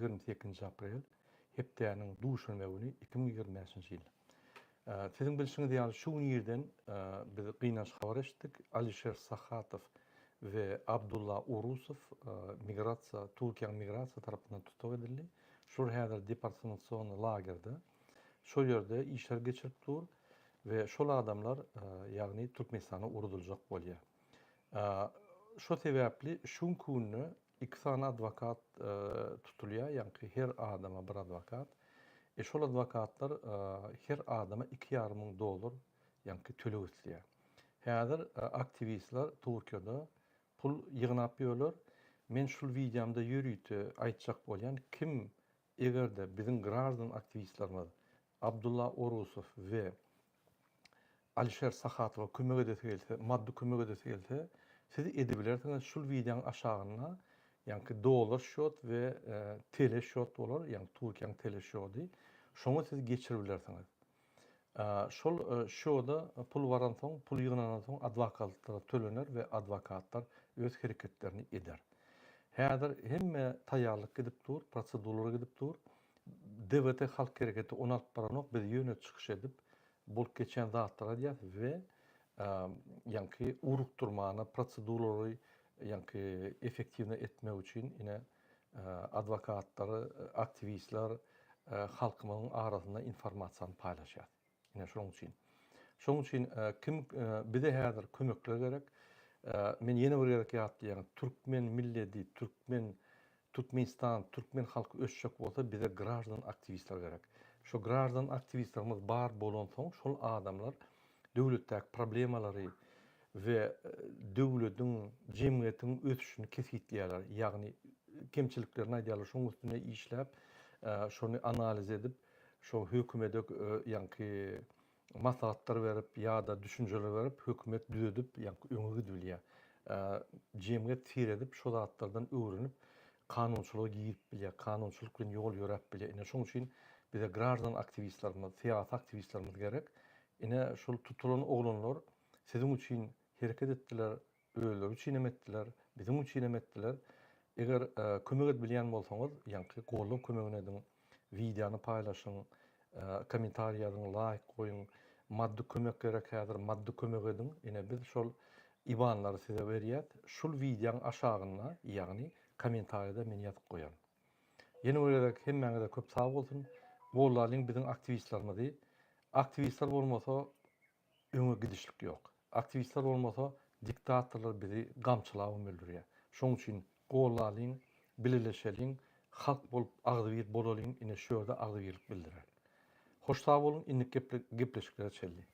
28 aprel hepdeýäniň duşanma güni 2025-nji ýyl. Siziň bilşiňiz ýaly şu ýerden biz gynanç habar eşitdik. Alisher Sahatov we Abdullah Urusov Türkiýe migrasiýa tarapyndan tutuk edildi. Şol häzir deportasiýon lagerde. Şol ýerde işler geçirip dur we şol adamlar ýagny Türkmenistana uruduljak bolýar. Şo sebäpli şu günü iki tane advokat tutulýar, ýani her adama bir advokat. Şol advokatlar her adama $2,500 ýani töleg etýär. Häzir aktivistler Türkiýede pul ýygnap ýörler. Men şol videomda ýürüýti aýtjak bolýan kim egerde biziň gраждан aktivistlerimiz Abdullah Urusov we Alisher Sahatova kömek edese, maddi kömek edese, siz edebilirsiniz şol videoň aşagyna ýani dolar şot we tele şot bolar, ýani Türkiýanyň tele şoty. Şoňa siz geçirebilirsiniz. Şol şoda pul baran soň, pul ýygnanan soň adwokatlara tölener we adwokatlar öz hereketlerini eder. Häzir hemme taýýarlyk edip dur, prosedurlara gidip dur. DWT halk hereketi onu alyp baranok biz ýöne çykyş edip bolup geçen zatlara diýär we ýani urukturmany prosedurlary ýani efektiwne etmek üçin ine adwokatlar, aktivistler halkymyň arasynda informasiýany paýlaşýar. Ine şoň üçin. Şoň üçin kim bize häzir kömekler gerek. Men ýene bir gerek ýatdy, ýani türkmen milleti, Türkmenistan, türkmen halky ösjek bolsa bize gраждан aktivistler gerek. Şo gраждан aktivistlerimiz bar bolan soň şol adamlar döwletdäki problemalary we döwletiň, jemgyýetiň ösüşini kesitleýärler. Ýagny kemçiliklerini aýdýarlar, şoň üstüne işläp, şonu analiz edip, şo hökümete ýani maslahatlar berip ýa-da düşünjeler berip hökümet düzedip ýani öňe gidilýär. Jemgyýet sir edip şo zatlardan öwrenip kanunçylygy giyip bilýär, kanunçylyk bilen ýol ýörep bilýär. Ine şoň üçin bize gраждан aktivistlerimiz, siýasat aktivistlerimiz gerek. Ine şol tutulan oglanlar siziň üçin hereket etdiler, öýler üçin emetdiler, biziň üçin emetdiler. Eger kömek edilýän bolsaňyz, ýani gollun kömegine ediň, videony paýlaşyň, kommentariýa ýazyň, like goýuň, maddi kömek gerek häzir, maddi kömek ediň. Ine biz şol ibanlary size berýät. Şol videoň aşagyna, ýagny kommentariýada men ýazyp goýan. Ýene öýledek hemmeňize köp sag bolsun. Bollaryň biziň aktivistlerimiz, aktivistler bolmasa öňe gidişlik ýok. Aktivistler bolmasa diktatorlar bizi gamçylap öldürýär. Şoň üçin gollaryň, bileşeliň, halk bolup agdybir bolalyň ine şo ýerde agdybirlik bildirer. Hoş sag bolun, indik gepleşikler çelli.